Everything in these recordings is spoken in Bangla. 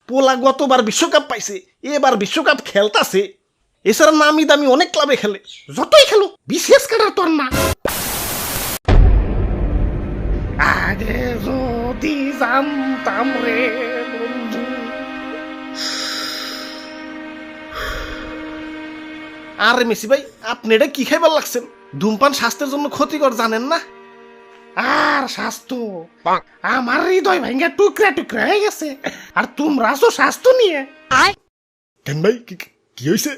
পোলা গতবার বিশ্বকাপ পাইছে, এবার বিশ্বকাপ খেলতাছে। এছাড়া নামি দামি অনেক ক্লাবে খেলে, যতই খেলো বিশেষ কাটার তোর না। আগে যদি জানতাম রে বন্ধু। আরে মেসি ভাই, আপনি এটা কি খাইবার লাগছেন? ধূমপান স্বাস্থ্যের জন্য ক্ষতিকর জানেন না? আর স্বাস্থ্য, আমার হৃদয় ভাঙ্গা টুকরা টুকরা হয়ে গেছে, আর তোমরা আছো স্বাস্থ্য নিয়ে। কেন ভাই, কি হয়েছে?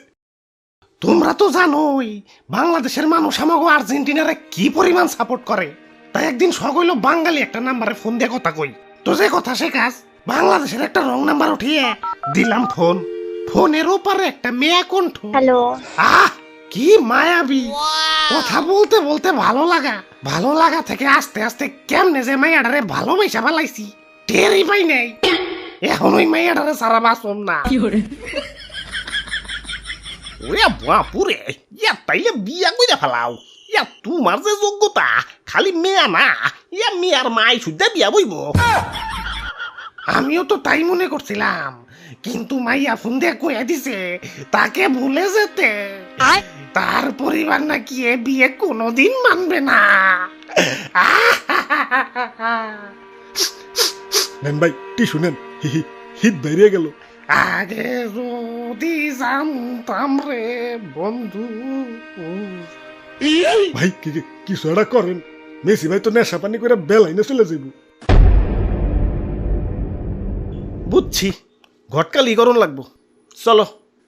তোমরা তো জানোই বাংলাদেশের মানুষ আমাকে আর্জেন্টিনারে কি পরিমাণ সাপোর্ট করে। তাই একদিন সকল বাঙালি একটা নাম্বারে ফোন দিয়ে কথা কই, তো যে কথা সে কাজ। বাংলাদেশের একটা রং নাম্বার উঠিয়ে দিলাম ফোন। ফোনের ওপারে একটা মেয়া কণ্ঠ। হ্যালো। আহ, কি মায়াবী কথা বলতে বলতে ভালো লাগা থেকে আস্তে আস্তে কেমনে যে মাইয়াডারে ভালোবাসা ফেলাইছি টেরই পাই নাই। এখন ওই মাইয়াডারে সারা বাসম না। ওরে বাপুরে, ইয়া তাইলে বিয়া কইরা ফেলাও। ইয়া তোমার যে যোগ্যতা, খালি মেয়া না, ইয়া মেয়ার মাই শুদ্ধা বিয়া বইব। আমিও তো তাই মনে করছিলাম, কিন্তু মাইয়া ফোন দিয়ে কইয়া দিছে তাকে ভুলে যেতে। তার পরিবার নাকি এ বিয়ে কোনোদিন মানবে না। নেন ভাই, টি শুনেন, হিট বেরিয়ে গেল। আগে যদি জানতাম রে বন্ধু। ভাই কিছু একটা করেন, মেসি ভাই তো নেশা পানি করে বেলাইনে চলে যাইব। বুঝছি, ঘটকালি করণ লাগবো। চলো,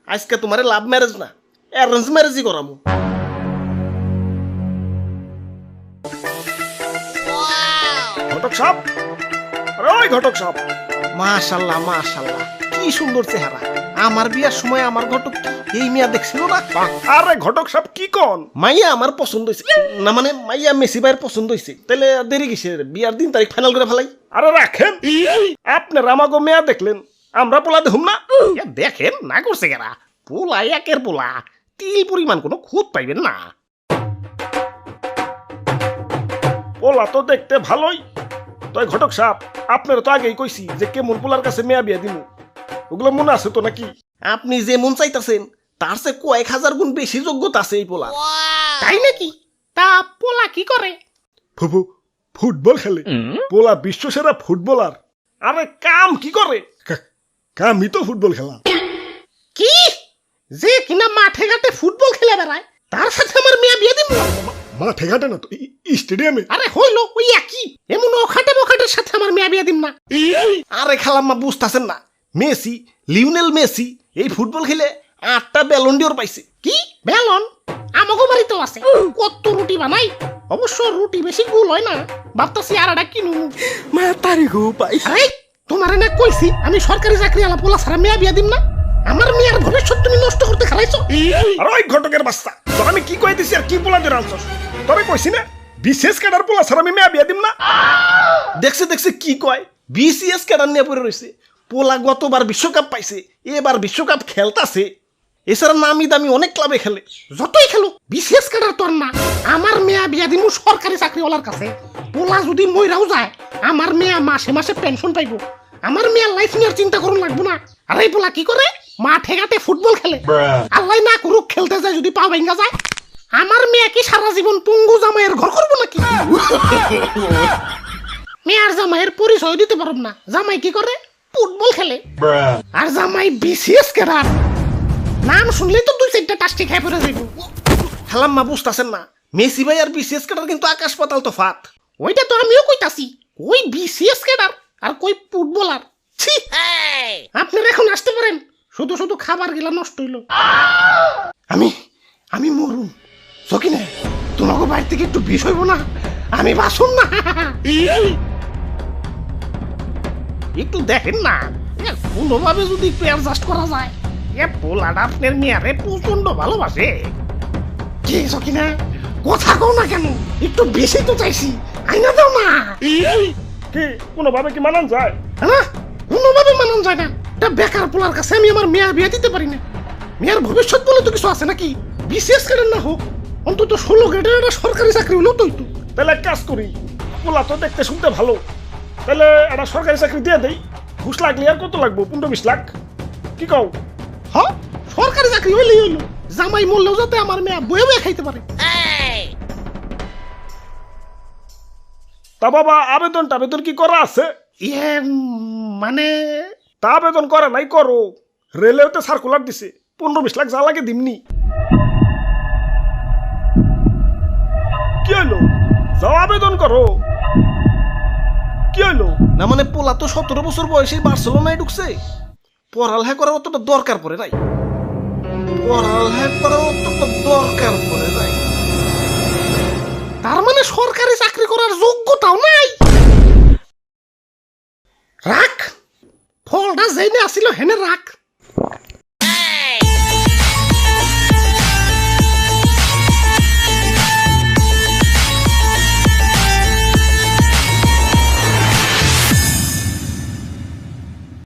আজকে তোমারে লাভ ম্যারেজ না, অ্যারেঞ্জ ম্যারেজই করাবো। ঘটক সাহেব, আরে ওই ঘটক সাহেব। মাশাল্লাহ মাশাল্লাহ, কি সুন্দর চেহারা। আমার বিয়ার সময় আমার ঘটক এই মিয়া দেখছিল না? আরে ঘটক সাহেব কি কন? মাইয়া আমার পছন্দ হয়েছে না, মানে মাইয়া মেসি ভাইয়ের পছন্দ হয়েছে। তাহলে দেরি কিসের, বিয়ার দিন তারিখ ফাইনাল করে ফেলাই। আরে রাখেন, আপনার আমাকে মেয়া দেখলেন, আমরা পোলা দেখুন না? দেখেন না করছে কেনা, পোলা একের পোলা, তিল পরিমাণ কোনো খুঁত পাইবেন না। পোলা তো দেখতে ভালোই। তাই ঘটক সাহেব, আপনারা তো আগেই কইছি যে কেমন পোলার কাছে মেয়া বিয়া দিমু, ওগুলো মনে আছে তো নাকি? আপনি যে মন চাইতেছেন তার চেয়ে কয়েক হাজার গুণ বেশি যোগ্যতা আছে এই পোলা। তাই নাকি? তা পোলা কি করে? ফুফু, ফুটবল খেলে। পোলা বিশ্ব সেরা ফুটবলার। আরে কাম কি করে? কামই তো ফুটবল খেলা। কি যে কিনা মাঠে ঘাটে ফুটবল খেলে বেড়ায়, তার সাথে আমার মেয়া বিয়ে দিব? মাঠে ঘাটে না তো, স্টেডিয়ামে। আরে হইল ওই একই, এমন ওখাটে বখাটের সাথে আমার মেয়া বিয়ে দিম না। আরে খালাম্মা বুঝতেছেন না, মেসি, লিওনেল মেসি এই ফুটবল খেলে 8টা ব্যালন ডিওর পাইছে। কি ব্যালন? আমাগো বাড়িতেও আছে। কত রুটি বানাই, অবশ্য রুটি বেশি গুল হয় না, ভাবতাছি আর একটা কিনু। মা তারি গো পাই। আরে তোমারে না কইছি আমি সরকারি চাকরি আলা পোলা ছাড়া মেয়া বিয়া দিম না। আমার মেয়ের ভবিষ্যৎ তুমি নষ্ট করতে খেলাইছো। আরে ওই ঘটকের বাচ্চা, তোর আমি কি কই দিছি আর কি পোলা দিয়ে আনছস? তোরে কইছি না বিশেষ ক্যাডার পোলা ছাড়া আমি মেয়া বিয়া দিম না। দেখছে কি কয়, বিসিএস ক্যাডার নিয়ে পড়ে রয়েছে। পোলা গতবার বিশ্বকাপ পাইছে, এবার বিশ্বকাপ খেলতাছে। এছাড়া নামি দামি অনেক ক্লাবে খেলে, যতই খেলো বিসিএস ক্যাডার তোর না। আমার মেয়া বিয়া দিমু সরকারি চাকরিওয়ালার কাছে। পোলা যদি মইরাও যায়, আমার মেয়া মাসে মাসে পেনশন পাইবো। আমার মেয়ের লাইফ নিয়ে চিন্তা করুন লাগবো না। আর এই পোলা কি করে? মাঠে ঘাটে ফুটবল খেলে। আল্লাহ না করুক, খেলতে যায় যদি পা ভেঙা যায়, আমার মেয়ে কি সারা জীবন পঙ্গু জামাইয়ের ঘর করবো নাকি? মেয়ার জামাইয়ের পরিচয় দিতে পারব না। জামাই কি করে? ফুটবল খেলে। আর জামাই বিসিএস ক্যাডার। নাম শুনলেই তো 2-4টা টাস্টি খেয়ে পড়ে যাইব। খালাম্মা বুঝতাছেন না, মেসি ভাই আর বিসিএস ক্যাডার কিন্তু আকাশ পাতাল তফাৎ। ওইটা তো আমিও কইতাছি, ওই বিসিএস ক্যাডার আর কই ফুটবলার। ছি, আপনারা এখন আসতে পারেন, শুধু শুধু খাবার গিলা নষ্ট হইল। আমি মরুম। সকিনে, তোমাকে বাড়ি থেকে একটু বিষ হইব না? আমি বাসুন না। একটু দেখেন না, কোনোভাবে যদি একটু অ্যাডজাস্ট করা যায়। এ পোলাটা আপনার মেয়ারে প্রচন্ড ভালোবাসে। কি সকিনা, কথা কও না কেন? একটু বেশি তো চাইছি, আইনা দাও না। কি কোনোভাবে কি মানান যায়? হ্যাঁ, কোনোভাবে মানান যায় না। এটা বেকার পোলার কাছে আমি আমার মেয়া বিয়ে দিতে পারি না। মেয়ার ভবিষ্যৎ বলে তো কিছু আছে নাকি? বিশেষ করে না হোক, অন্তত 16 গ্রেডের একটা সরকারি চাকরি হলেও তো হইতো। তাহলে এক কাজ করি, পোলা তো দেখতে শুনতে ভালো, তাহলে একটা সরকারি চাকরি দিয়ে দেই। ঘুষ লাগলে আর কত লাগবো 15-20 লাখ কি কও হ সরকারি চাকরি হইলেই হইলো জামাই মরলেও যাতে আমার মেয়ে বয়ে বয়ে খাইতে পারে। তা বাবা আবেদন কি করা আছে ইয়ে মানে তা আবেদন করে নাই করো রেলেওতে সার্কুলার দিছে 15-20 লাখ যা লাগে দিমনি কি হলো যাও আবেদন করো কি হলো না মানে পোলা তো 17 বছর বয়সে বার্সেলোনায় ঢুকছে, পড়ালেখা করার অতটা দরকার পড়ে নাই, তার মানে সরকারি চাকরি করার যোগ্যতাও নাই। রাখ ফলটা যেইনে আসিল হেনে রাখ।